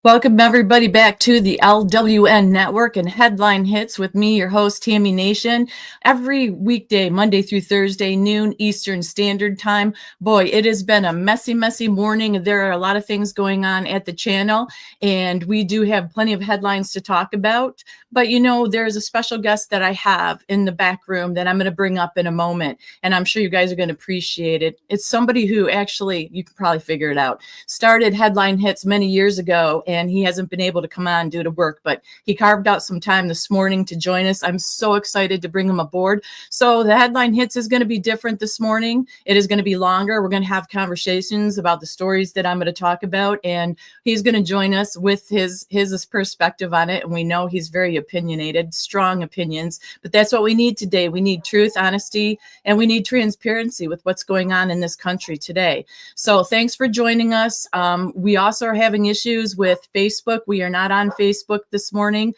Welcome everybody back to the LWN Network and Headline Hits with me, your host, Tammy Nation. Every weekday, Monday through Thursday, noon Eastern Standard Time. Boy, it has been a messy morning. There are a lot of things going on at the channel, and we do have plenty of headlines to talk about. But you know, there's a special guest that I have in the back room that I'm going to bring up in a moment, and I'm sure you guys are going to appreciate it. It's somebody who actually, you can probably figure it out, started Headline Hits many years ago, and he hasn't been able to come on due to work, but he carved out some time this morning to join us. I'm so excited to bring him aboard. So the Headline Hits is going to be different this morning. It is going to be longer. We're going to have conversations about the stories that I'm going to talk about, and he's going to join us with his perspective on it. And we know he's very opinionated, strong opinions, but that's what we need today. We need truth, honesty, and we need transparency with what's going on in this country today. So thanks for joining us. We also are having issues with Facebook. We are not on Facebook this morning.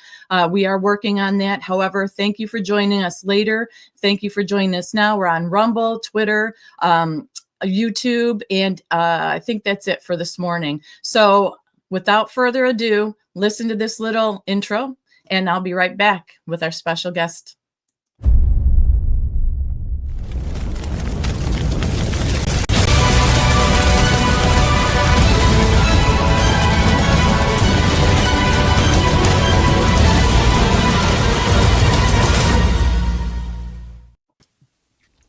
We are working on that. However, thank you for joining us later. Thank you for joining us now. We're on Rumble, Twitter, YouTube, and I think that's it for this morning. So without further ado, listen to this little intro, and I'll be right back with our special guest.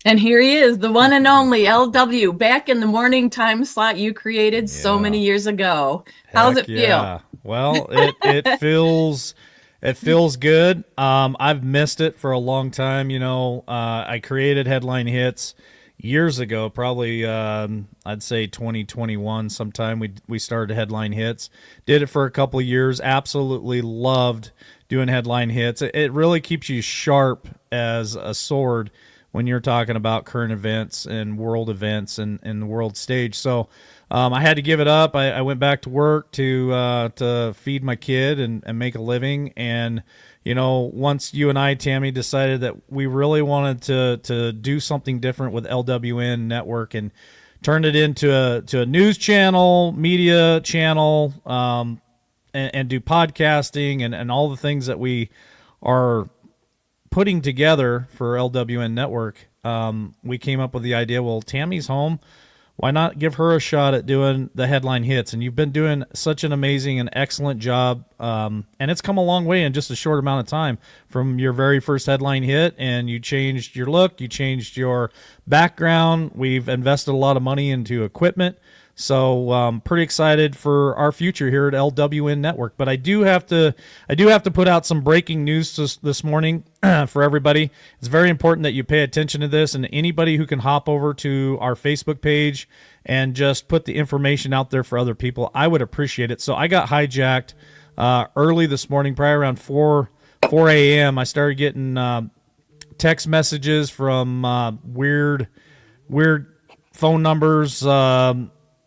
And here he is, the one and only LW, back in the morning time slot you created so many years ago. How's it feel? Well, it feels good. I've missed it for a long time. You know, I created Headline Hits years ago, probably I'd say 2021 sometime. We started Headline Hits, did it for a couple of years. Absolutely loved doing Headline Hits. It really keeps you sharp as a sword when you're talking about current events and world events and the world stage. So I had to give it up. I went back to work to feed my kid and make a living. And, you know, once you and I, Tammy, decided that we really wanted to do something different with LWN Network and turned it into a news channel, media channel, and do podcasting and all the things that we are putting together for LWN Network, we came up with the idea, well, Tammy's home. Why not give her a shot at doing the Headline Hits? And you've been doing such an amazing and excellent job. And it's come a long way in just a short amount of time from your very first Headline Hit, and you changed your look, you changed your background. We've invested a lot of money into equipment. So pretty excited for our future here at LWN Network. But I do have to put out some breaking news this morning for everybody. It's very important that you pay attention to this, and anybody who can hop over to our Facebook page and just put the information out there for other people, I would appreciate it. So I got hijacked early this morning, probably around 4 a.m. I started getting text messages from weird phone numbers,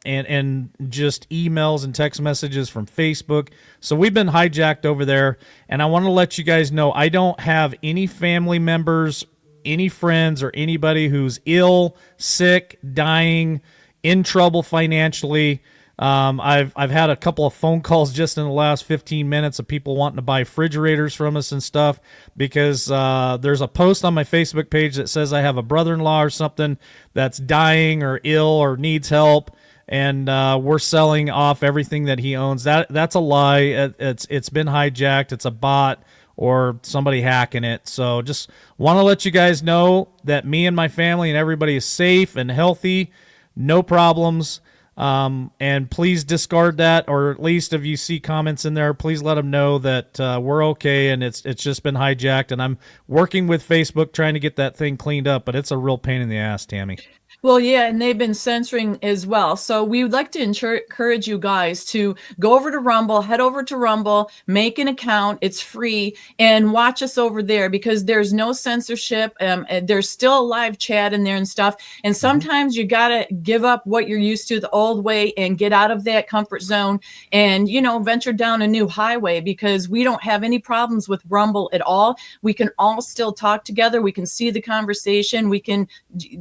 and just emails and text messages from Facebook. So we've been hijacked over there, and I want to let you guys know I don't have any family members, any friends, or anybody who's ill, sick, dying, in trouble financially. I've had a couple of phone calls just in the last 15 minutes of people wanting to buy refrigerators from us and stuff because there's a post on my Facebook page that says I have a brother-in-law or something that's dying or ill or needs help, and we're selling off everything that he owns. That's a lie. It's been hijacked. It's a bot or somebody hacking it. So just want to let you guys know that me and my family and everybody is safe and healthy, no problems. And please discard that, or at least if you see comments in there, please let them know that we're okay and it's just been hijacked. And I'm working with Facebook trying to get that thing cleaned up, but it's a real pain in the ass, Tammy. Well, yeah, and they've been censoring as well. So we would like to encourage you guys to go over to Rumble, head over to Rumble, make an account. It's free, and watch us over there because there's no censorship. There's still a live chat in there and stuff. And sometimes you got to give up what you're used to the old way and get out of that comfort zone and, you know, venture down a new highway, because we don't have any problems with Rumble at all. We can all still talk together. We can see the conversation. We can,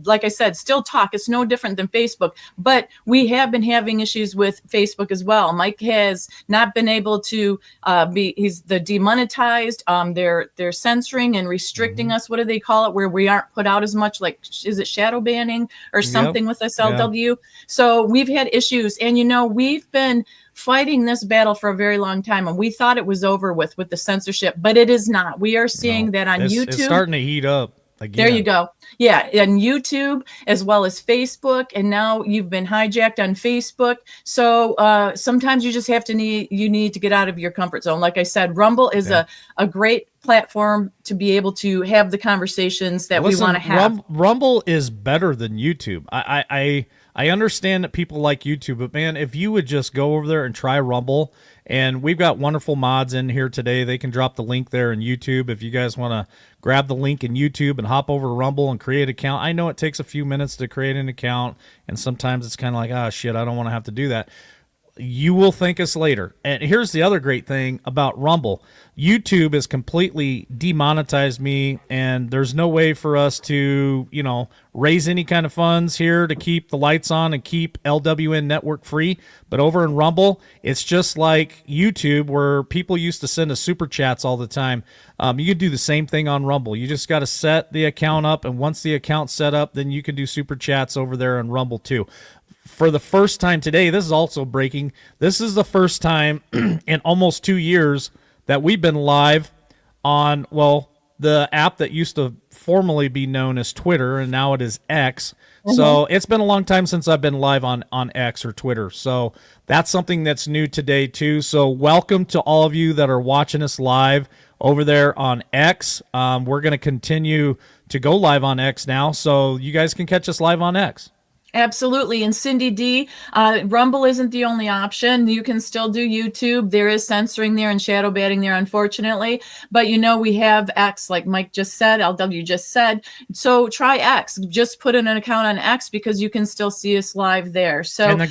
like I said, still talk. It's no different than Facebook, but we have been having issues with Facebook as well. Mike has not been able to he's the demonetized. They're censoring and restricting us. What do they call it? Where we aren't put out as much, like, is it shadow banning or something with SLW? Yeah. So we've had issues, and we've been fighting this battle for a very long time, and we thought it was over with the censorship, but it is not. We are seeing that on YouTube. It's starting to heat up again. There you go. Yeah, and YouTube as well as Facebook, and now you've been hijacked on Facebook. So sometimes you just need to get out of your comfort zone. Like I said, Rumble is a great platform to be able to have the conversations that we want to have. Rumble is better than YouTube. I understand that people like YouTube, but man, if you would just go over there and try Rumble, and we've got wonderful mods in here today. They can drop the link there in YouTube. If you guys want to grab the link in YouTube and hop over to Rumble and create an account. I know it takes a few minutes to create an account, and sometimes it's kind of like, oh, shit, I don't want to have to do that. You will thank us later. And here's the other great thing about Rumble. YouTube has completely demonetized me, and there's no way for us to, raise any kind of funds here to keep the lights on and keep LWN network free. But over in Rumble, it's just like YouTube, where people used to send us super chats all the time. You could do the same thing on Rumble. You just got to set the account up, and once the account's set up, then you can do super chats over there on Rumble too. For the first time today, this is also breaking. This is the first time in almost 2 years that we've been live on, the app that used to formerly be known as Twitter, and now it is X. Mm-hmm. So it's been a long time since I've been live on X or Twitter. So that's something that's new today too. So welcome to all of you that are watching us live over there on X. We're going to continue to go live on X now, so you guys can catch us live on X. Absolutely. And Cindy D, Rumble isn't the only option. You can still do YouTube. There is censoring there and shadow banning there, unfortunately. But we have X, like Mike just said, LW just said. So try X. Just put in an account on X, because you can still see us live there. So, and the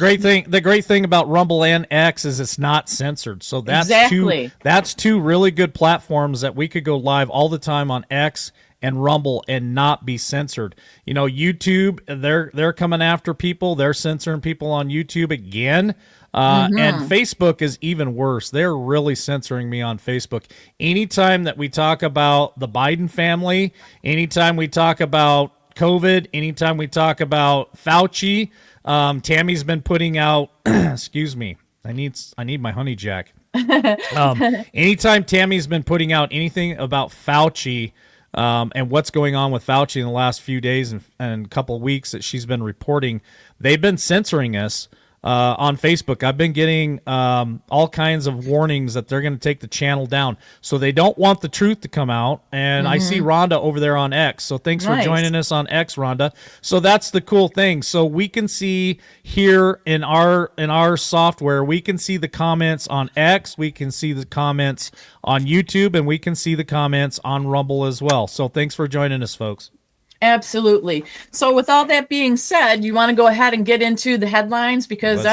great thing about Rumble and X is it's not censored. So that's two really good platforms that we could go live all the time on X and Rumble and not be censored. YouTube, they're coming after people. They're censoring people on YouTube again. And Facebook is even worse. They're really censoring me on Facebook. Anytime that we talk about the Biden family, anytime we talk about COVID, anytime we talk about Fauci, Tammy's been putting out, excuse me, I need my honey jack. Anytime Tammy's been putting out anything about Fauci, and what's going on with Fauci in the last few days and couple of weeks that she's been reporting, they've been censoring us on Facebook. I've been getting all kinds of warnings that they're going to take the channel down. So they don't want the truth to come out. And I see Rhonda over there on X. So thanks for joining us on X, Rhonda. So that's the cool thing. So we can see here in our software, we can see the comments on X, we can see the comments on YouTube, and we can see the comments on Rumble as well. So thanks for joining us, folks. Absolutely. So with all that being said, you want to go ahead and get into the headlines, because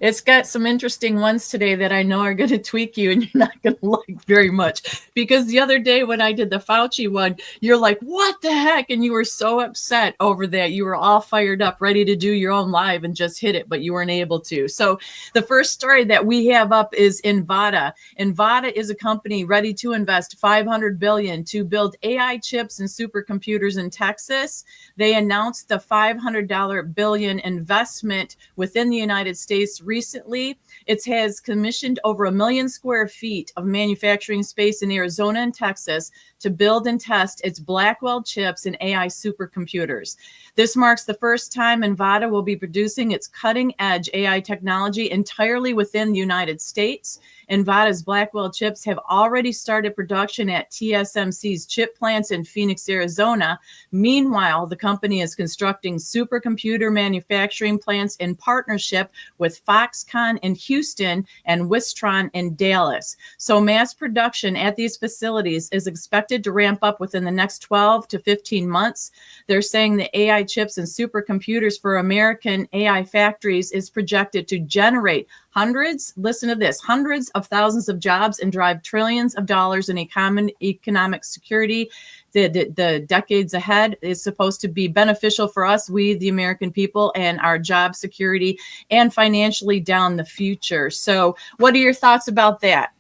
it's got some interesting ones today that I know are going to tweak you and you're not going to like very much. Because the other day when I did the Fauci one, you're like, what the heck? And you were so upset over that. You were all fired up, ready to do your own live and just hit it, but you weren't able to. So the first story that we have up is INVIDA. INVIDA is a company ready to invest $500 billion to build AI chips and supercomputers in Texas. They announced the $500 billion investment within the United States recently. It has commissioned over 1 million square feet of manufacturing space in Arizona and Texas to build and test its Blackwell chips and AI supercomputers. This marks the first time INVIDA will be producing its cutting-edge AI technology entirely within the United States. INVIDA's Blackwell chips have already started production at TSMC's chip plants in Phoenix, Arizona. Meanwhile, the company is constructing supercomputer manufacturing plants in partnership with Foxconn in Houston and Wistron in Dallas. So mass production at these facilities is expected to ramp up within the next 12 to 15 months. They're saying the AI chips and supercomputers for American AI factories is projected to generate listen to this, hundreds of thousands of jobs and drive trillions of dollars in economic security. The decades ahead is supposed to be beneficial for us, we, the American people, and our job security and financially down the future. So what are your thoughts about that?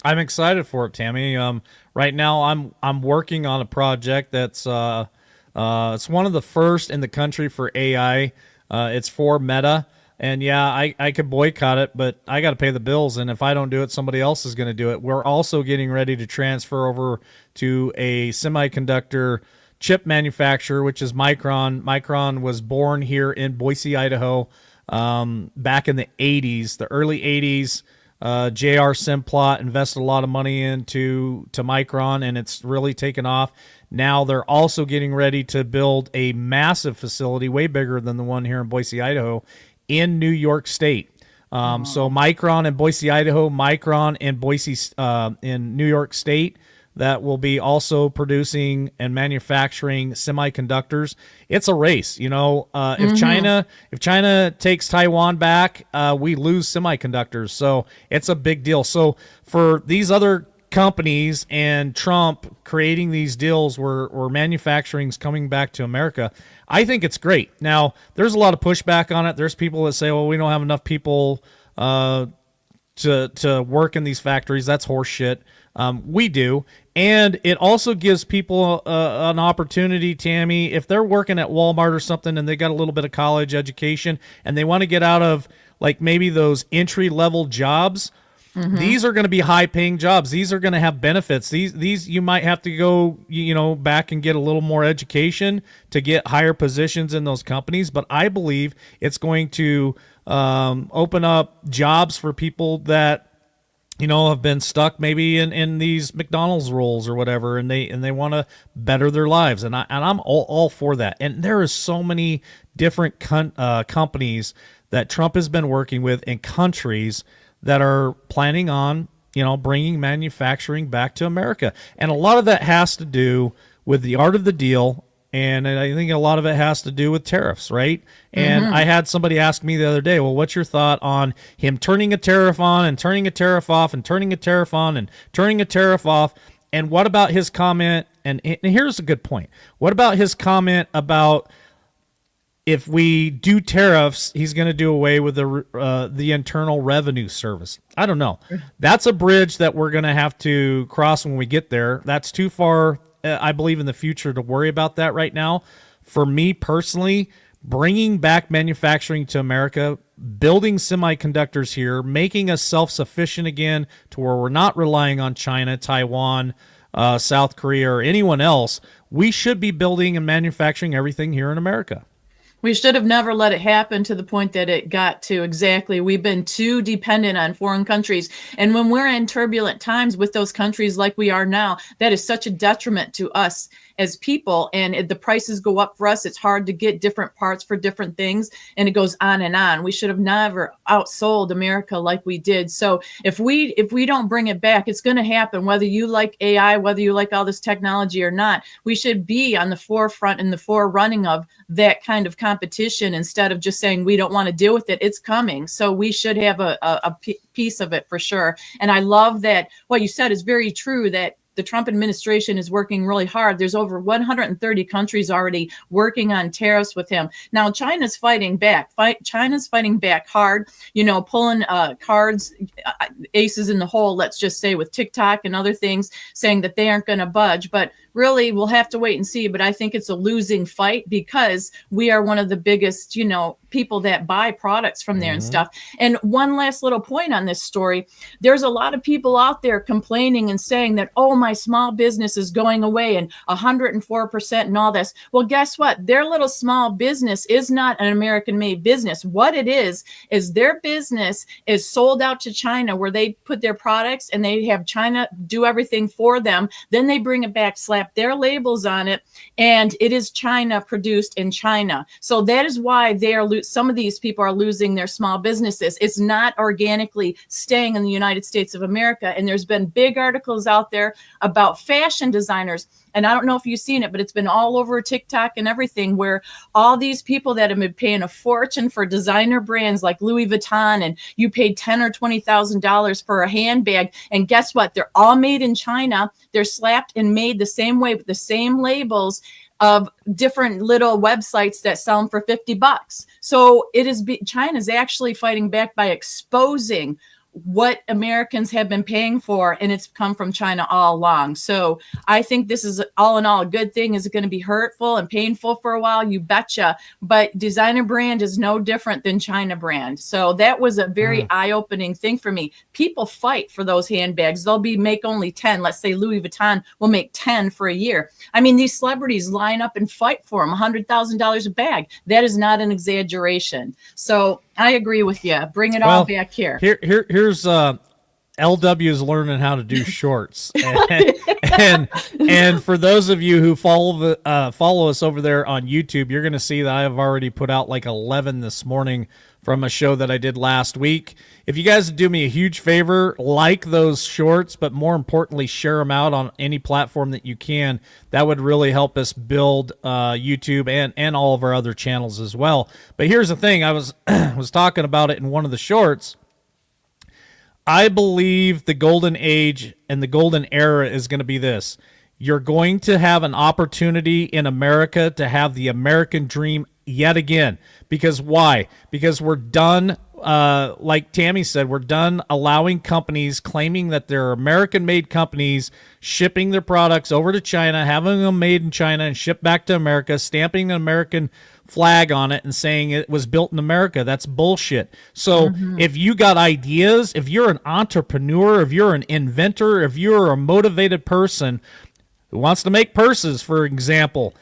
I'm excited for it, Tammy. Right now I'm working on a project that's it's one of the first in the country for AI. It's for Meta. And yeah, I could boycott it, but I got to pay the bills. And if I don't do it, somebody else is going to do it. We're also getting ready to transfer over to a semiconductor chip manufacturer, which is Micron. Micron was born here in Boise, Idaho, back in the 80s, the early 80s. J.R. Simplot invested a lot of money into Micron, and it's really taken off. Now they're also getting ready to build a massive facility, way bigger than the one here in Boise, Idaho, in New York State. So Micron in Boise, Idaho, Micron in Boise, in New York State, that will be also producing and manufacturing semiconductors. It's a race, if China takes Taiwan back, we lose semiconductors. So it's a big deal. So for these other companies and Trump creating these deals where manufacturing's coming back to America, I think it's great. Now, there's a lot of pushback on it. There's people that say, well, we don't have enough people to work in these factories. That's horse shit. We do. And it also gives people an opportunity, Tammy, if they're working at Walmart or something and they got a little bit of college education and they want to get out of like maybe those entry-level jobs. These are going to be high-paying jobs. These are going to have benefits. These you might have to go, back and get a little more education to get higher positions in those companies. But I believe it's going to open up jobs for people that have been stuck maybe in these McDonald's roles or whatever, and they want to better their lives. And I'm all for that. And there is so many different companies that Trump has been working with in countries that are planning on, bringing manufacturing back to America. And a lot of that has to do with the art of the deal, and I think a lot of it has to do with tariffs, right? And I had somebody ask me the other day, well, what's your thought on him turning a tariff on and turning a tariff off and turning a tariff on and turning a tariff off? And what about his comment? And here's a good point. What about his comment about if we do tariffs, he's going to do away with the Internal Revenue Service? I don't know. That's a bridge that we're going to have to cross when we get there. That's too far, I believe, in the future to worry about that right now. For me personally, bringing back manufacturing to America, building semiconductors here, making us self-sufficient again to where we're not relying on China, Taiwan, South Korea, or anyone else, we should be building and manufacturing everything here in America. We should have never let it happen to the point that it got to. Exactly. We've been too dependent on foreign countries. And when we're in turbulent times with those countries like we are now, that is such a detriment to us as people. And if the prices go up for us, it's hard to get different parts for different things. And it goes on and on. We should have never outsold America like we did. So if we don't bring it back, it's going to happen. Whether you like AI, whether you like all this technology or not, we should be on the forefront and the forerunning of that kind of competition instead of just saying we don't want to deal with it. It's coming. So we should have a piece of it for sure. And I love that what you said is very true, that the Trump administration is working really hard. There's over 130 countries already working on tariffs with him. Now, China's fighting back. China's fighting back hard, pulling cards, aces in the hole, let's just say, with TikTok and other things, saying that they aren't going to budge. But really, we'll have to wait and see. But I think it's a losing fight because we are one of the biggest, people that buy products from there and stuff. And one last little point on this story. There's a lot of people out there complaining and saying that, oh, my small business is going away and 104% and all this. Well, guess what? Their little small business is not an American-made business. What it is their business is sold out to China, where they put their products and they have China do everything for them. Then they bring it back, slap their labels on it, and it is China produced in China. So that is why some of these people are losing their small businesses. It's not organically staying in the United States of America. And there's been big articles out there about fashion designers. And I don't know if you've seen it, but it's been all over TikTok and everything, where all these people that have been paying a fortune for designer brands like Louis Vuitton, and you paid $10,000 or $20,000 for a handbag. And guess what? They're all made in China. They're slapped and made the same way with the same labels of different little websites that sell them for $50. So China's actually fighting back by exposing what Americans have been paying for, and it's come from China all along. So I think this is all in all a good thing. Is it going to be hurtful and painful for a while? You betcha. But designer brand is no different than China brand. So that was a very eye-opening thing for me. People fight for those handbags. They'll make only 10. Let's say Louis Vuitton will make 10 for a year. I mean, these celebrities line up and fight for them, $100,000 a bag. That is not an exaggeration. So I agree with you. Bring it all back here. Here's LW is learning how to do shorts, and for those of you who follow us over there on YouTube, you're going to see that I have already put out like 11 this morning from a show that I did last week. If you guys do me a huge favor, like those shorts, but more importantly, share them out on any platform that you can. That would really help us build YouTube and all of our other channels as well. But here's the thing. I was talking about it in one of the shorts. I believe the golden age and the golden era is going to be this. You're going to have an opportunity in America to have the American dream yet again. Because why? Because we're done, like Tammy said, we're done allowing companies claiming that they're American-made companies, shipping their products over to China, having them made in China and shipped back to America, stamping an American flag on it and saying it was built in America. That's bullshit. So if you got ideas, if you're an entrepreneur, if you're an inventor, if you're a motivated person who wants to make purses, for example,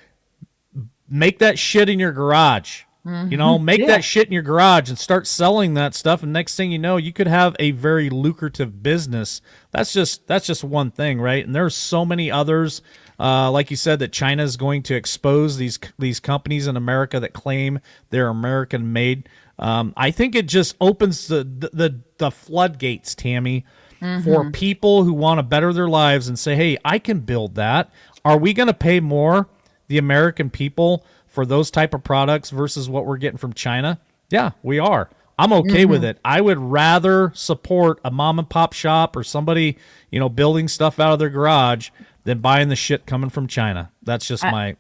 make that shit in your garage. You know, make that shit in your garage and start selling that stuff. And next thing you know, you could have a very lucrative business. That's just one thing, right? And there's so many others. Like you said, that China is going to expose these companies in America that claim they're American made. I think it just opens the floodgates, Tammy, for people who want to better their lives and say, hey, I can build that. Are we going to pay more, the American people, for those type of products versus what we're getting from China? Yeah, we are. I'm okay with it. I would rather support a mom and pop shop or somebody, building stuff out of their garage than buying the shit coming from China. That's just my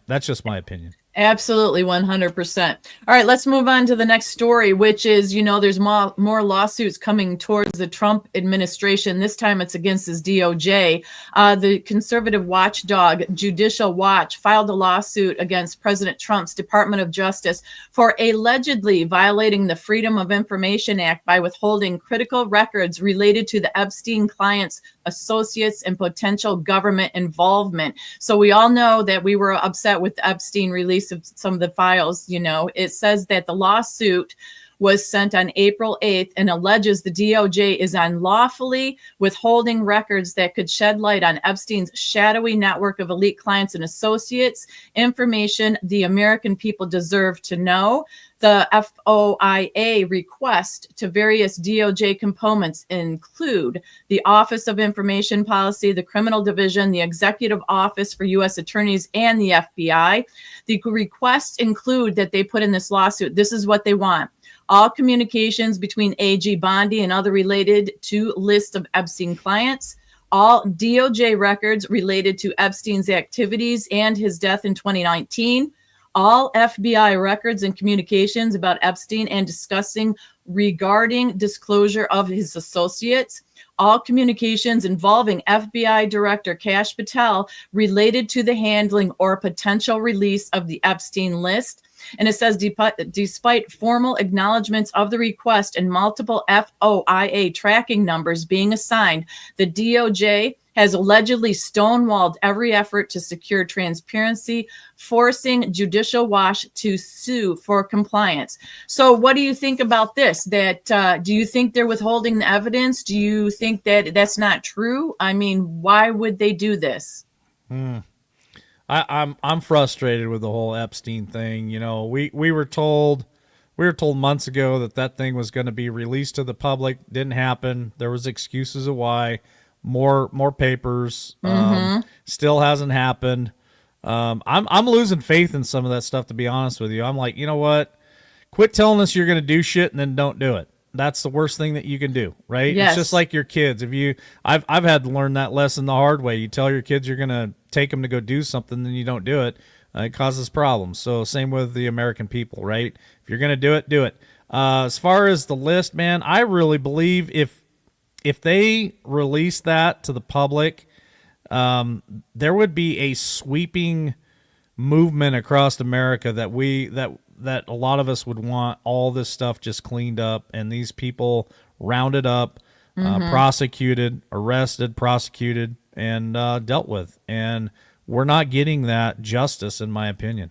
opinion. Absolutely, 100%. All right, let's move on to the next story, which is, there's more lawsuits coming towards the Trump administration. This time it's against his DOJ. The conservative watchdog Judicial Watch filed a lawsuit against President Trump's Department of Justice for allegedly violating the Freedom of Information Act by withholding critical records related to the Epstein clients, associates, and potential government involvement. So we all know that we were upset with the Epstein release of some of the files. It says that the lawsuit was sent on April 8th and alleges the DOJ is unlawfully withholding records that could shed light on Epstein's shadowy network of elite clients and associates, information the American people deserve to know. The FOIA request to various DOJ components include the Office of Information Policy, the Criminal Division, the Executive Office for U.S. Attorneys, and the FBI. The requests include that they put in this lawsuit, this is what they want: all communications between AG Bondi and other related to list of Epstein clients, all DOJ records related to Epstein's activities and his death in 2019, all FBI records and communications about Epstein and discussing regarding disclosure of his associates, all communications involving FBI Director Kash Patel related to the handling or potential release of the Epstein list. And it says, despite formal acknowledgments of the request and multiple FOIA tracking numbers being assigned, the DOJ has allegedly stonewalled every effort to secure transparency, forcing Judicial Watch to sue for compliance. So what do you think about this? Do you think they're withholding the evidence? Do you think that that's not true? I mean, why would they do this? I'm frustrated with the whole Epstein thing. We were told months ago that thing was going to be released to the public. Didn't happen. There was excuses of why. more papers. Mm-hmm. Still hasn't happened. I'm losing faith in some of that stuff, to be honest with you. I'm like, you know what? Quit telling us you're going to do shit and then don't do it. That's the worst thing that you can do, right? Yes. It's just like your kids. I've had to learn that lesson the hard way. You tell your kids you're going to take them to go do something, then you don't do it. It causes problems. So same with the American people, right? If you're going to do it, do it. As far as the list, man, I really believe if they release that to the public, there would be a sweeping movement across America that a lot of us would want all this stuff just cleaned up and these people rounded up, prosecuted, arrested, prosecuted, and dealt with. And we're not getting that justice, in my opinion.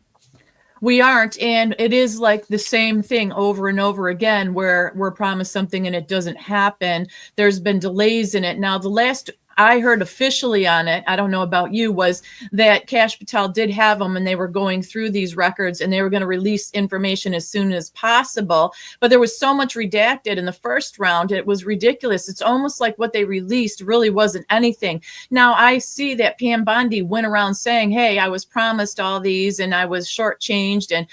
We aren't, and it is like the same thing over and over again where we're promised something and it doesn't happen. There's been delays in it. Now, the last I heard officially on it, I don't know about you, was that Kash Patel did have them and they were going through these records and they were going to release information as soon as possible. But there was so much redacted in the first round, it was ridiculous. It's almost like what they released really wasn't anything. Now, I see that Pam Bondi went around saying, hey, I was promised all these and I was shortchanged and,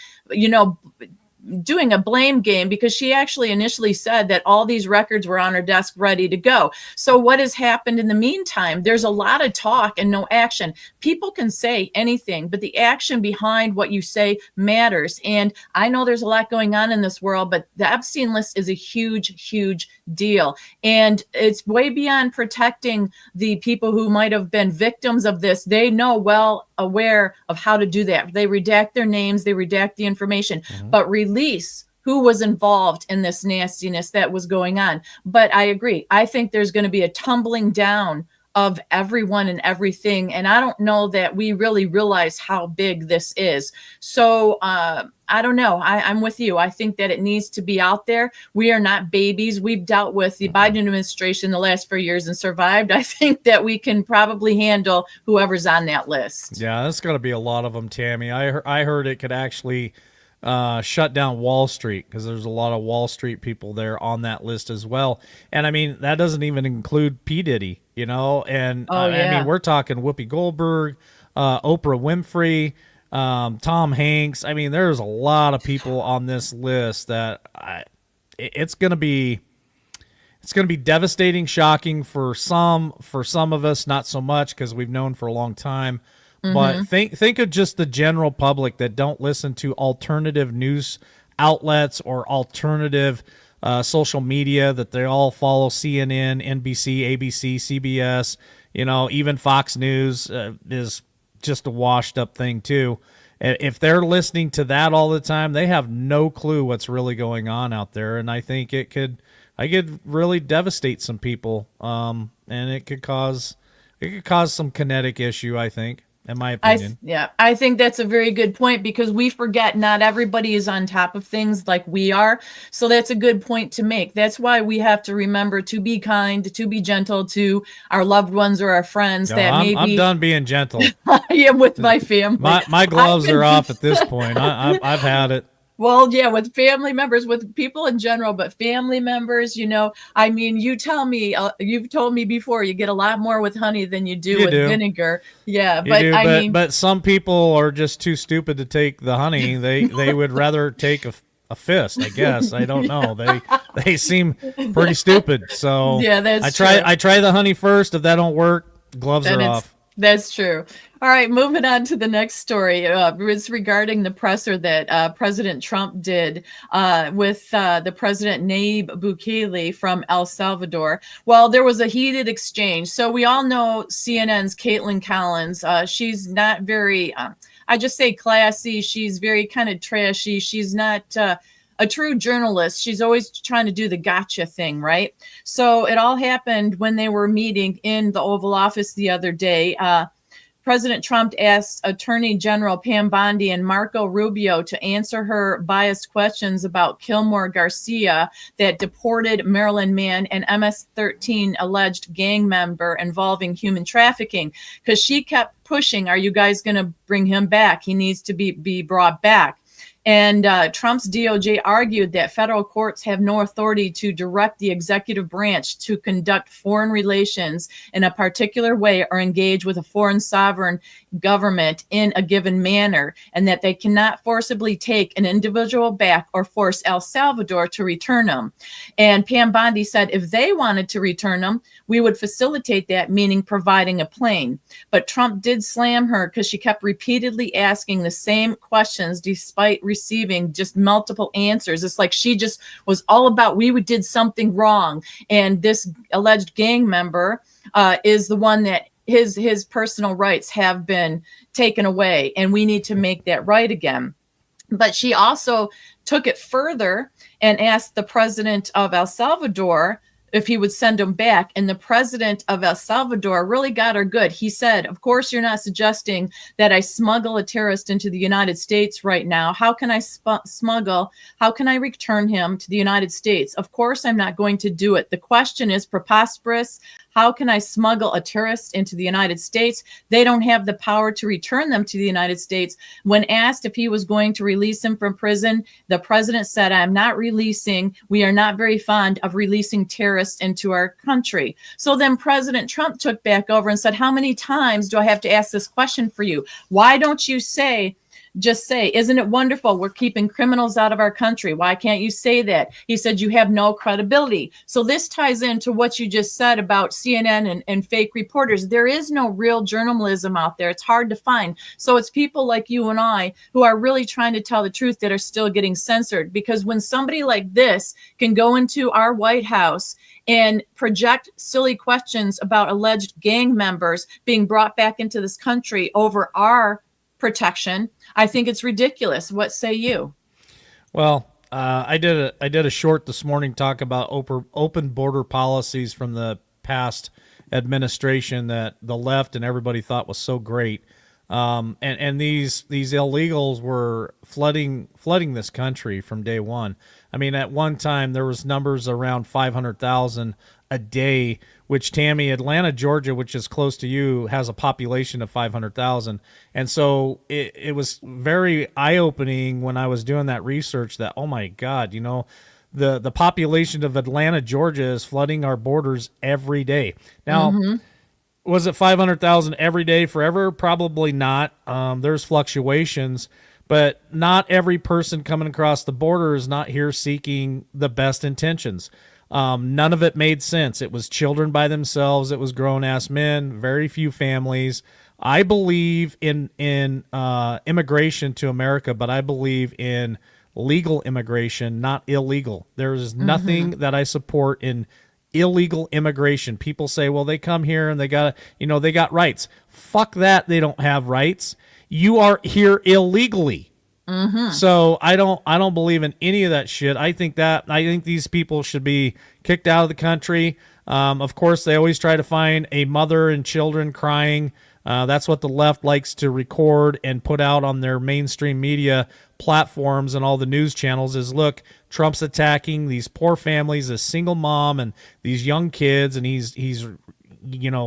doing a blame game because she actually initially said that all these records were on her desk ready to go. So what has happened in the meantime? There's a lot of talk and no action. People can say anything, but the action behind what you say matters. And I know there's a lot going on in this world, but the Epstein list is a huge, huge deal. And it's way beyond protecting the people who might have been victims of this. They know well aware of how to do that. They redact their names, they redact the information, but release who was involved in this nastiness that was going on. But I agree. I think there's going to be a tumbling down of everyone and everything. And I don't know that we really realize how big this is. So I don't know. I'm with you. I think that it needs to be out there. We are not babies. We've dealt with the Biden administration the last 4 years and survived. I think that we can probably handle whoever's on that list. Yeah, there's got to be a lot of them, Tammy. I heard it could actually shut down Wall Street because there's a lot of Wall Street people there on that list as well. And I mean, that doesn't even include P. Diddy, and I mean, we're talking Whoopi Goldberg, Oprah Winfrey, Tom Hanks. I mean, there's a lot of people on this list that it's going to be devastating, shocking for some of us, not so much because we've known for a long time. But think of just the general public that don't listen to alternative news outlets or alternative social media, that they all follow CNN, NBC, ABC, CBS, even Fox News is just a washed up thing too. If they're listening to that all the time, they have no clue what's really going on out there. And I think I could really devastate some people. And it could cause some kinetic issue, I think. In my opinion. I think that's a very good point because we forget not everybody is on top of things like we are. So that's a good point to make. That's why we have to remember to be kind, to be gentle to our loved ones or our friends. I'm done being gentle. I am with my family. My gloves are off at this point. I've had it. Well, yeah, with family members, with people in general, but family members, I mean, you've told me before, you get a lot more with honey than you do with vinegar. Yeah, but some people are just too stupid to take the honey. They would rather take a fist, I guess. I don't know. They seem pretty stupid. So yeah, I try the honey first. If that don't work, gloves are off. That's true. All right, moving on to the next story. It's regarding the presser that President Trump did with the president Nayib Bukele from El Salvador. Well, there was a heated exchange. So we all know CNN's Caitlin Collins. She's not very, I just say classy. She's very kind of trashy. She's not a true journalist. She's always trying to do the gotcha thing, right? So it all happened when they were meeting in the Oval Office the other day. President Trump asked Attorney General Pam Bondi and Marco Rubio to answer her biased questions about Kilmore Garcia, that deported Maryland man and MS-13 alleged gang member involving human trafficking, because she kept pushing, are you guys going to bring him back? He needs to be brought back. And Trump's DOJ argued that federal courts have no authority to direct the executive branch to conduct foreign relations in a particular way or engage with a foreign sovereign government in a given manner, and that they cannot forcibly take an individual back or force El Salvador to return them. And Pam Bondi said if they wanted to return them, we would facilitate that, meaning providing a plane. But Trump did slam her because she kept repeatedly asking the same questions despite receiving just multiple answers. It's like she just was all about we did something wrong. And this alleged gang member is the one that his personal rights have been taken away, and we need to make that right again. But she also took it further and asked the president of El Salvador if he would send him back. And the president of El Salvador really got her good. He said, of course, you're not suggesting that I smuggle a terrorist into the United States right now. How can I smuggle? How can I return him to the United States? Of course, I'm not going to do it. The question is preposterous. How can I smuggle a terrorist into the United States? They don't have the power to return them to the United States. When asked if he was going to release him from prison, the president said, I'm not releasing. We are not very fond of releasing terrorists into our country. So then President Trump took back over and said, how many times do I have to ask this question for you? Why don't you just say, isn't it wonderful? We're keeping criminals out of our country. Why can't you say that? He said, you have no credibility. So this ties into what you just said about CNN and fake reporters. There is no real journalism out there. It's hard to find. So it's people like you and I who are really trying to tell the truth that are still getting censored. Because when somebody like this can go into our White House and project silly questions about alleged gang members being brought back into this country over our protection, I think it's ridiculous. What say you? Well, I did a short this morning talk about open border policies from the past administration that the left and everybody thought was so great. And these illegals were flooding this country from day one. I mean, at one time there was numbers around 500,000 a day, which Tammy, Atlanta, Georgia, which is close to you, has a population of 500,000. And so it was very eye-opening when I was doing that research that, oh my God, the population of Atlanta, Georgia is flooding our borders every day. Now, was it 500,000 every day forever? Probably not. There's fluctuations, but not every person coming across the border is not here seeking the best intentions. None of it made sense. It was children by themselves. It was grown-ass men, very few families. I believe in immigration to America, but I believe in legal immigration, not illegal. There is nothing that I support in illegal immigration. People say, well, they come here and they got rights. Fuck that. They don't have rights. You are here illegally. So I don't believe in any of that shit. I think these people should be kicked out of the country. Of course, they always try to find a mother and children crying. That's what the left likes to record and put out on their mainstream media platforms and all the news channels is, look, Trump's attacking these poor families, a single mom and these young kids, and he's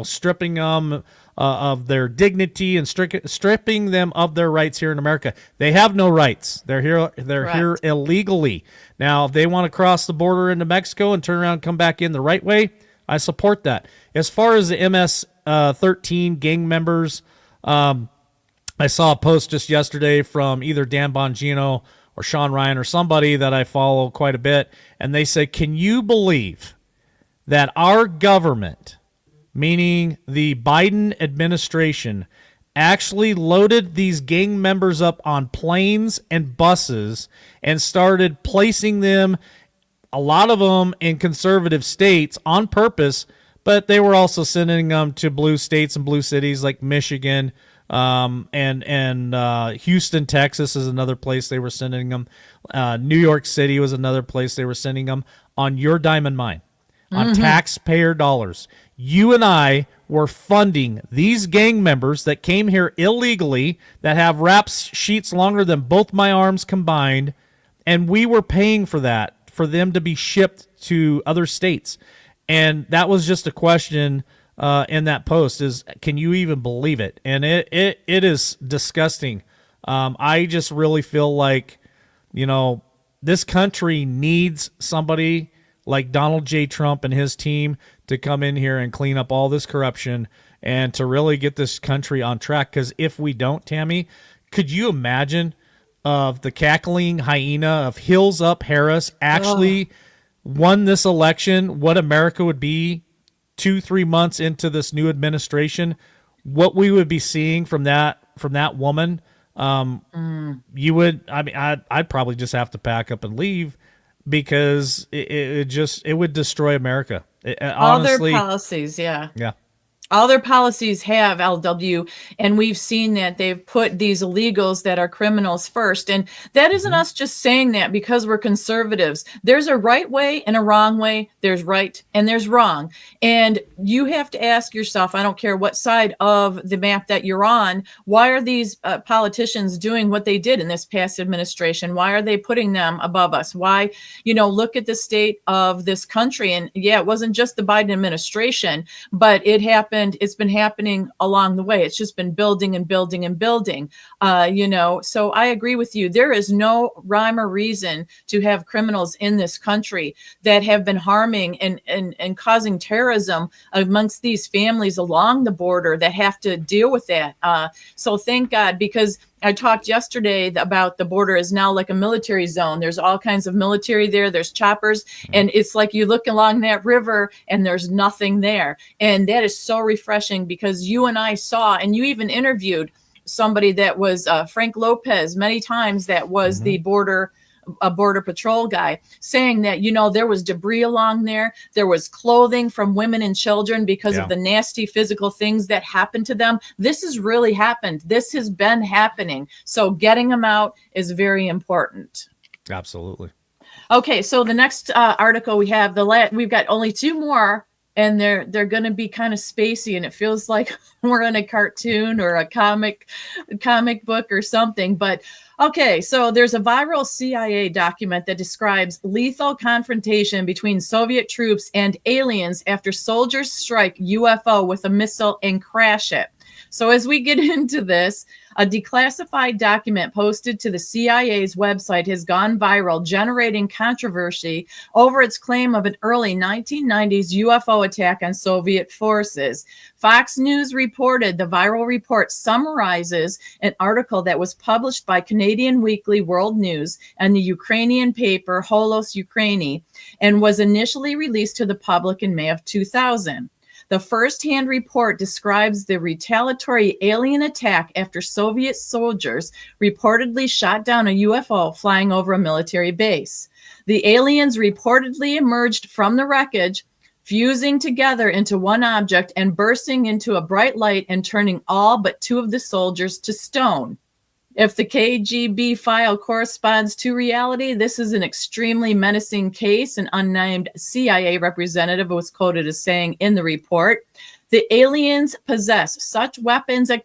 stripping them of their dignity and stripping them of their rights here in America. They have no rights. They're here illegally. Now, if they want to cross the border into Mexico and turn around and come back in the right way, I support that. As far as the MS-13 gang members, I saw a post just yesterday from either Dan Bongino or Sean Ryan or somebody that I follow quite a bit, and they said, can you believe that our government, meaning the Biden administration, actually loaded these gang members up on planes and buses and started placing them, a lot of them in conservative states on purpose, but they were also sending them to blue states and blue cities like Michigan, and Houston, Texas is another place they were sending them. New York City was another place they were sending them on your dime and mine, on taxpayer dollars. You and I were funding these gang members that came here illegally, that have rap sheets longer than both my arms combined, and we were paying for that, for them to be shipped to other states. And that was just a question in that post is, can you even believe it? And it is disgusting. I just really feel like you know, this country needs somebody like Donald J. Trump and his team to come in here and clean up all this corruption and to really get this country on track. Because if we don't, Tammy, could you imagine of the cackling hyena of Hills Up Harris actually won this election, what America would be 2-3 months into this new administration, what we would be seeing from that woman? You would, I mean, I'd probably just have to pack up and leave because it would destroy America. All Honestly, their policies, yeah. yeah. All their policies have LW, and we've seen that they've put these illegals that are criminals first. And that isn't us just saying that because we're conservatives. There's a right way and a wrong way. There's right and there's wrong. And you have to ask yourself, I don't care what side of the map that you're on, why are these politicians doing what they did in this past administration? Why are they putting them above us? Why, look at the state of this country. And yeah, it wasn't just the Biden administration, but it happened. It's been happening along the way. It's just been building and building and building, So I agree with you. There is no rhyme or reason to have criminals in this country that have been harming and causing terrorism amongst these families along the border that have to deal with that. So thank God, because I talked yesterday about the border is now like a military zone. There's all kinds of military there. There's choppers. And it's like you look along that river and there's nothing there. And that is so refreshing because you and I saw, and you even interviewed somebody that was Frank Lopez many times that was the border patrol guy, saying that, there was debris along there. There was clothing from women and children because of the nasty physical things that happened to them. This has really happened. This has been happening. So getting them out is very important. Absolutely. Okay. So the next article we have, we've got only two more, and they're going to be kind of spacey, and it feels like we're in a cartoon or a comic book or something. But okay, so there's a viral CIA document that describes lethal confrontation between Soviet troops and aliens after soldiers strike UFO with a missile and crash it. So as we get into this, a declassified document posted to the CIA's website has gone viral, generating controversy over its claim of an early 1990s UFO attack on Soviet forces. Fox News reported the viral report summarizes an article that was published by Canadian weekly World News and the Ukrainian paper Holos Ukraini, and was initially released to the public in May of 2000. The first-hand report describes the retaliatory alien attack after Soviet soldiers reportedly shot down a UFO flying over a military base. The aliens reportedly emerged from the wreckage, fusing together into one object and bursting into a bright light and turning all but two of the soldiers to stone. If the KGB file corresponds to reality, this is an extremely menacing case, an unnamed CIA representative was quoted as saying in the report. The aliens possess such weapons and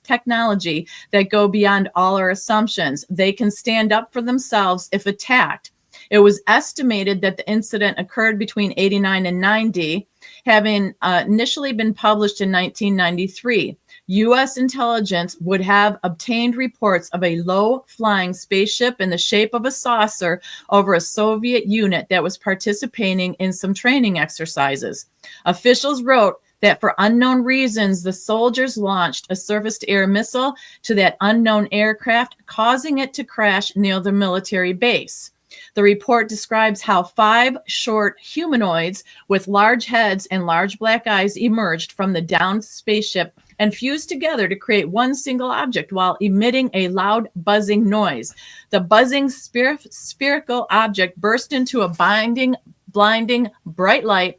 technology that go beyond all our assumptions. They can stand up for themselves if attacked. It was estimated that the incident occurred between 89 and 90, having initially been published in 1993. U.S. intelligence would have obtained reports of a low-flying spaceship in the shape of a saucer over a Soviet unit that was participating in some training exercises. Officials wrote that for unknown reasons, the soldiers launched a surface-to-air missile to that unknown aircraft, causing it to crash near the military base. The report describes how 5 short humanoids with large heads and large black eyes emerged from the downed spaceship and fused together to create one single object while emitting a loud buzzing noise. The buzzing spherical object burst into a blinding bright light.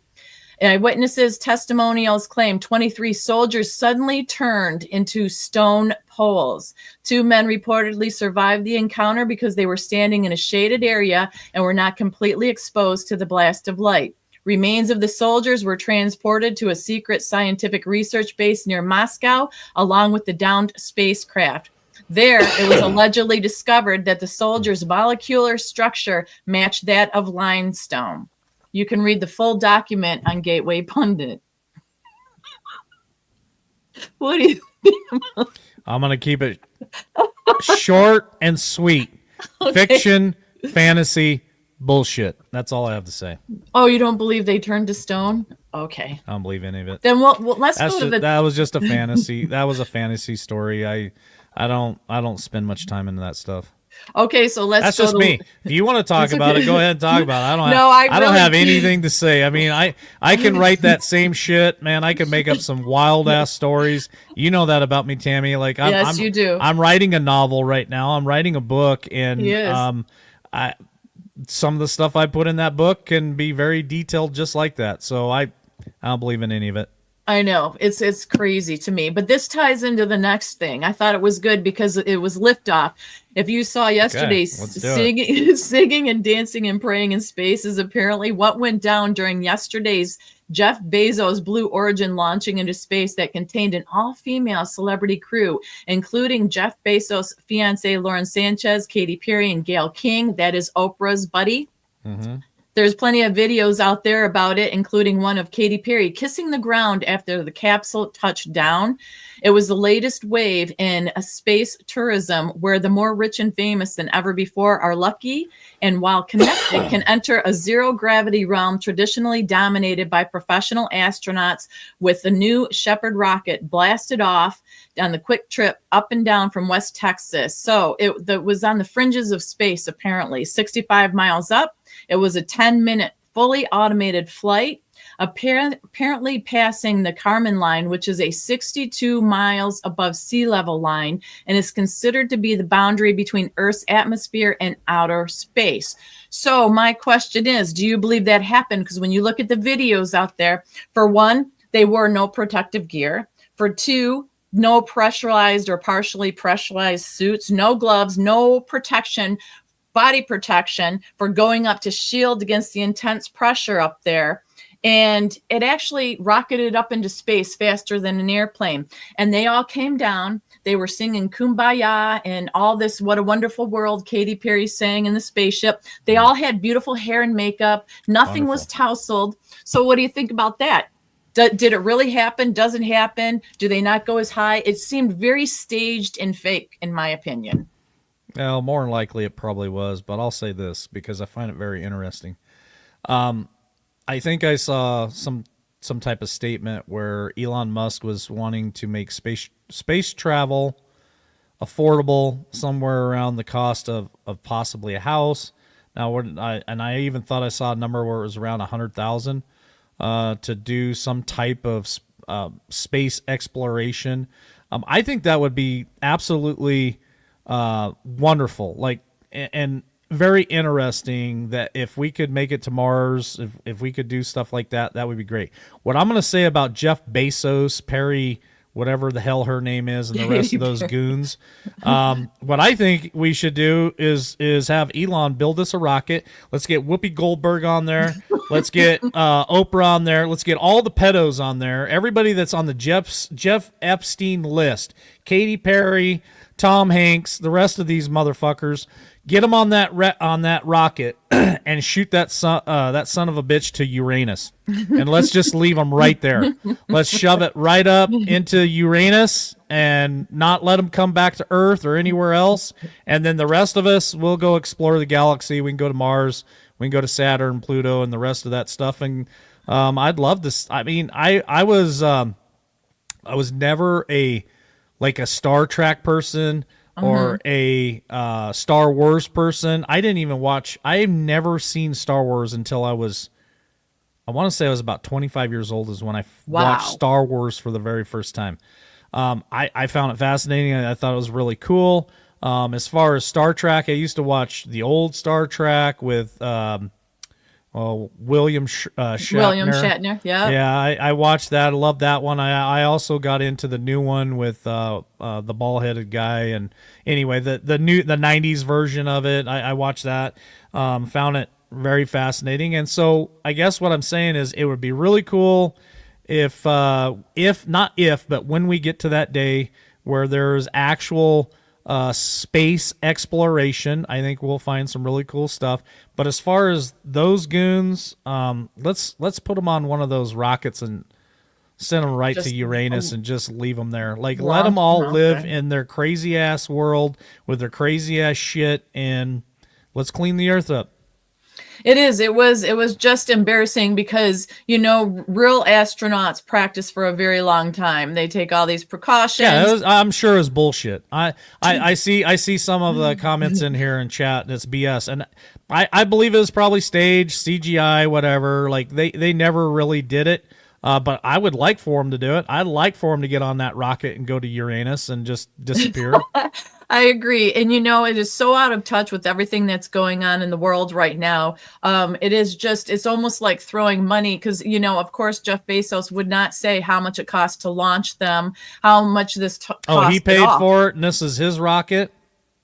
Eyewitnesses' testimonials claim 23 soldiers suddenly turned into stone poles. 2 men reportedly survived the encounter because they were standing in a shaded area and were not completely exposed to the blast of light. Remains of the soldiers were transported to a secret scientific research base near Moscow, along with the downed spacecraft. There, it was allegedly discovered that the soldiers' molecular structure matched that of limestone. You can read the full document on Gateway Pundit. What do you think? I'm going to keep it short and sweet. Fiction, fantasy, bullshit. That's all I have to say. Oh, you don't believe they turned to stone? Okay. I don't believe any of it. Then let's go to the. That was just a fantasy. That was a fantasy story. I don't spend much time into that stuff. Okay, so That's just me. If you want to talk about it, go ahead and talk about it. I don't have anything to say. I mean, I can write that same shit, man. I can make up some wild ass stories. You know that about me, Tammy. Like, yes, you do. I'm writing a novel right now. I'm writing a book, and some of the stuff I put in that book can be very detailed, just like that. So I don't believe in any of it. I know it's crazy to me, but this ties into the next thing. I thought it was good because it was liftoff. If you saw yesterday, singing and dancing and praying in space is apparently what went down during yesterday's Jeff Bezos' Blue Origin launching into space that contained an all-female celebrity crew, including Jeff Bezos' fiancee Lauren Sanchez, Katy Perry, and Gayle King. That is Oprah's buddy. Mm-hmm. There's plenty of videos out there about it, including one of Katy Perry kissing the ground after the capsule touched down. It was the latest wave in space tourism where the more rich and famous than ever before are lucky and, while connected, can enter a zero-gravity realm traditionally dominated by professional astronauts, with the new Shepard rocket blasted off on the quick trip up and down from West Texas. So it was on the fringes of space, apparently, 65 miles up. It was a 10-minute fully automated flight, apparently passing the Kármán line, which is a 62 miles above sea level line, and is considered to be the boundary between Earth's atmosphere and outer space. So my question is, do you believe that happened? Because when you look at the videos out there, for one, they wore no protective gear. For two, no pressurized or partially pressurized suits, no gloves, no protection, body protection for going up to shield against the intense pressure up there. And it actually rocketed up into space faster than an airplane. And they all came down. They were singing Kumbaya and all this, what a wonderful world Katy Perry sang in the spaceship. They all had beautiful hair and makeup. Nothing was tousled. So what do you think about that? Did it really happen? Does it happen? Do they not go as high? It seemed very staged and fake, in my opinion. Well, more than likely it probably was, but I'll say this because I find it very interesting. I think I saw some type of statement where Elon Musk was wanting to make space travel affordable, somewhere around the cost of possibly a house. Now, I even thought I saw a number where it was around 100,000 to do some type of space exploration. I think that would be absolutely wonderful, like, and very interesting. That if we could make it to Mars, if we could do stuff like that, that would be great. What I'm going to say about Jeff Bezos, Perry, whatever the hell her name is, and the rest of those goons, what I think we should do is have Elon build us a rocket. Let's get Whoopi Goldberg on there. Let's get Oprah on there. Let's get all the pedos on there. Everybody that's on the Jeff Epstein list. Katy Perry, Tom Hanks, the rest of these motherfuckers. Get them on that rocket and shoot that son of a bitch to Uranus, and let's just leave them right there. Let's shove it right up into Uranus and not let them come back to Earth or anywhere else. And then the rest of us will go explore the galaxy. We can go to Mars. We can go to Saturn, Pluto, and the rest of that stuff. And I'd love to. I mean, I was never a Star Trek person or a Star Wars person. I didn't even watch. I've never seen Star Wars until I want to say I was about 25 years old is when I watched Star Wars for the very first time. I found it fascinating. I thought it was really cool. As far as Star Trek, I used to watch the old Star Trek with William Shatner. William Shatner, yeah. Yeah, I watched that. I love that one. I also got into the new one with the bald-headed guy. And anyway, the 90s version of it, I watched that. Found it very fascinating. And so I guess what I'm saying is it would be really cool if but when we get to that day where there's actual space exploration, I think we'll find some really cool stuff. But as far as those goons, let's put them on one of those rockets and send them right Just to Uranus and just leave them there. Like, let them long. all live Okay. in their crazy ass world with their crazy ass shit, and let's clean the earth up. It is. It was just embarrassing because, real astronauts practice for a very long time. They take all these precautions. Yeah, I'm sure it's bullshit. I see some of the comments in here in chat, and it's BS. And I believe it was probably staged, CGI, whatever. Like, they never really did it. But I would like for them to do it. I'd like for them to get on that rocket and go to Uranus and just disappear. I agree. And it is so out of touch with everything that's going on in the world right now. It's almost like throwing money because, of course, Jeff Bezos would not say how much it costs to launch them, how much this cost. Oh, he paid for it, and this is his rocket?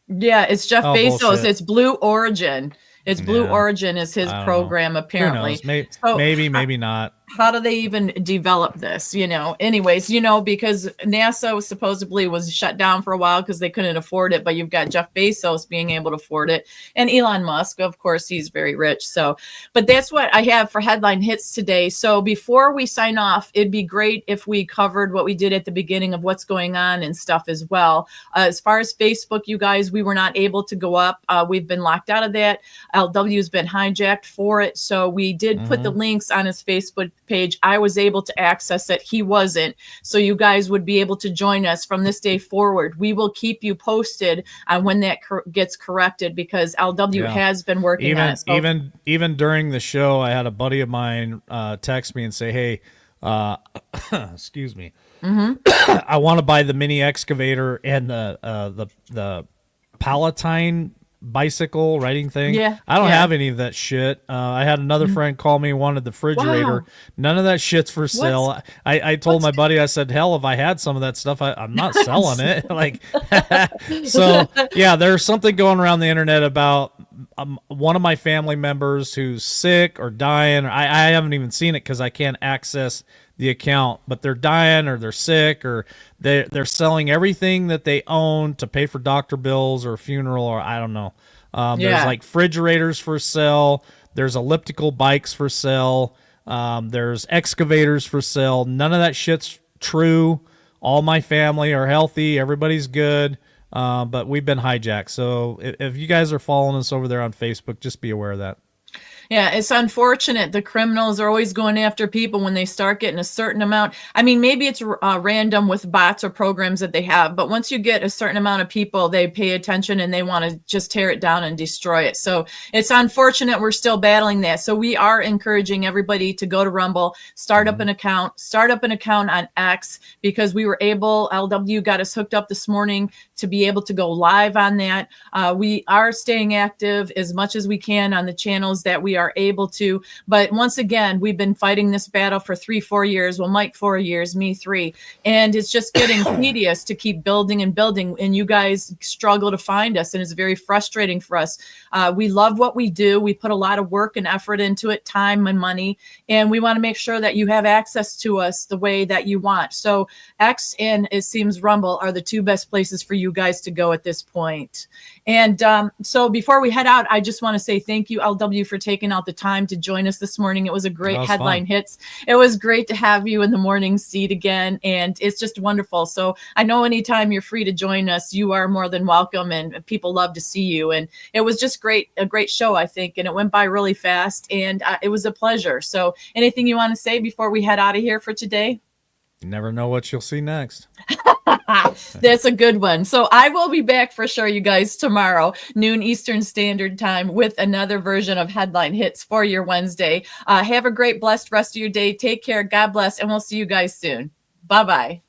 Yeah, it's Jeff Bezos. Bullshit. It's Blue Origin. It's Blue Origin is his program, apparently. Maybe not. How do they even develop this? Anyways, because NASA supposedly was shut down for a while because they couldn't afford it, but you've got Jeff Bezos being able to afford it, and Elon Musk, of course, he's very rich. So, but that's what I have for headline hits today. So before we sign off, it'd be great if we covered what we did at the beginning of what's going on and stuff as well. As far as Facebook, you guys, we were not able to go up. We've been locked out of that. LW has been hijacked for it. So we did put the links on his Facebook page. I was able to access it. He wasn't. So you guys would be able to join us from this day forward. We will keep you posted on when that gets corrected because LW has been working on it. So even during the show, I had a buddy of mine text me and say, "Hey, excuse me, I want to buy the mini excavator and the Palatine bicycle riding thing. I don't have any of that shit. I had another friend call me, wanted the refrigerator. None of that shit's for sale. I told my buddy, I said, hell, if I had some of that stuff, I'm not selling it. Like, so yeah, there's something going around the internet about one of my family members who's sick or dying. I haven't even seen it because I can't access the account, but they're dying or they're sick or they're selling everything that they own to pay for doctor bills or a funeral or I don't know. There's like refrigerators for sale. There's elliptical bikes for sale. There's excavators for sale. None of that shit's true. All my family are healthy. Everybody's good. But we've been hijacked. So if you guys are following us over there on Facebook, just be aware of that. Yeah, it's unfortunate. The criminals are always going after people when they start getting a certain amount. I mean, maybe it's random with bots or programs that they have, but once you get a certain amount of people, they pay attention and they want to just tear it down and destroy it. So it's unfortunate we're still battling that. So we are encouraging everybody to go to Rumble, start up an account on X because we were able, LW got us hooked up this morning to be able to go live on that. We are staying active as much as we can on the channels that we are able to. But once again, we've been fighting this battle for 3-4 years. Well, Mike, 4 years, me 3. And it's just getting tedious to keep building and building. And you guys struggle to find us. And it's very frustrating for us. We love what we do. We put a lot of work and effort into it, time and money. And we want to make sure that you have access to us the way that you want. So X and it seems Rumble are the two best places for you guys to go at this point. And so before we head out, I just want to say thank you, LW, for taking out the time to join us this morning. It was a great headline hits. It was great to have you in the morning seat again. And it's just wonderful. So I know anytime you're free to join us, you are more than welcome. And people love to see you. And it was just a great show, I think. And it went by really fast. And it was a pleasure. So anything you want to say before we head out of here for today? You never know what you'll see next. That's a good one. So I will be back for sure, you guys, tomorrow, noon Eastern Standard Time with another version of Headline Hits for your Wednesday. Have a great, blessed rest of your day. Take care. God bless. And we'll see you guys soon. Bye-bye.